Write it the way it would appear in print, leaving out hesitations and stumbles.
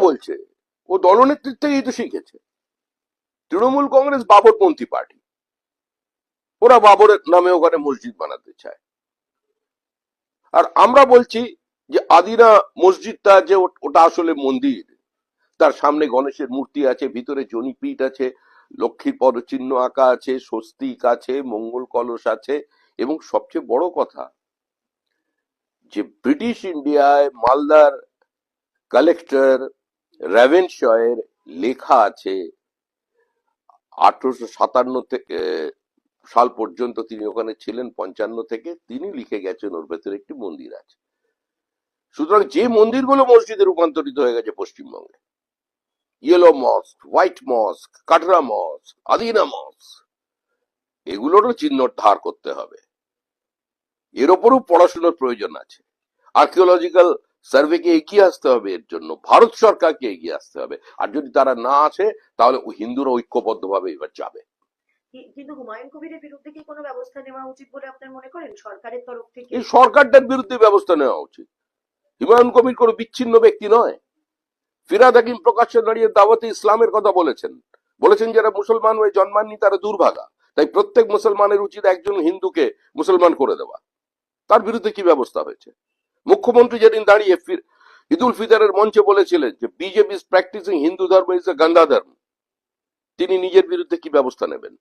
বলছে, ও দলনেত্রীর থেকেই তো শিখেছে। তৃণমূল কংগ্রেস বাবরপন্থী পার্টি, ওরা বাবরের নামে ওখানে মসজিদ বানাতে চায়। আর আমরা বলছি যে আদিনা মসজিদটা যে ওটা আসলে মন্দির, তার সামনে গণেশের মূর্তি আছে, ভিতরে জনিপীঠ আছে, লক্ষ্মীর পদচিহ্ন আঁকা আছে, স্বস্তিক আছে, মঙ্গল কলস আছে, এবং সবচেয়ে বড় কথা যে ব্রিটিশ ইন্ডিয়ায় মালদার কালেক্টর রেভেনশয়ের লেখা আছে 1857 থেকে সাল পর্যন্ত তিনি ওখানে ছিলেন, 55 থেকে, তিনি লিখে গেছেন ওর ভেতরে একটি মন্দির আছে। সুতরাং যে মন্দিরগুলো মসজিদে রূপান্তরিত হয়ে গেছে পশ্চিমবঙ্গে, ইয়েলো মস্ক, হোয়াইট মস্ক, কাটরা মস্ক, আদিনা মস্ক, এগুলোরও চিহ্ন ধার করতে হবে। এর ওপরও পড়াশোনার প্রয়োজন আছে। আর্কিওলজিক্যাল সার্ভেকে এগিয়ে আসতে হবে, এর জন্য ভারত সরকারকে এগিয়ে আসতে হবে। আর যদি তারা না আসে, তাহলে হিন্দুরা ঐক্যবদ্ধভাবে এবার যাবে। কিন্তু হুমায়ুন কবিরের বিরুদ্ধে কি কোনো ব্যবস্থা নেওয়া উচিত বলে আপনার মনে করেন সরকারের তরফ থেকে? এই সরকারটার বিরুদ্ধে ব্যবস্থা নেওয়া উচিত। হুমায়ুন কবির কোনো বিচ্ছিন্ন ব্যক্তি নয়। ফিরহাদ হাকিম প্রকাশ্যে দাঁড়িয়ে দাওয়াতে ইসলামের কথা বলেছেন, বলেছেন যারা মুসলমান হয়ে জন্মাননি তারা দুর্ভাগা, তাই প্রত্যেক মুসলমানের উচিত একজন হিন্দুকে মুসলমান করে দেওয়া। তার বিরুদ্ধে কি ব্যবস্থা হয়েছে? মুখ্যমন্ত্রী যেদিন দাঁড়িয়ে ঈদুল ফিতরের মঞ্চে বলেছিলেন যে বিজেপি ইজ প্র্যাকটিসিং হিন্দু ধর্ম ইজ এ গান্ধা ধর্ম, তিনি নিজের বিরুদ্ধে কি ব্যবস্থা নেবেন?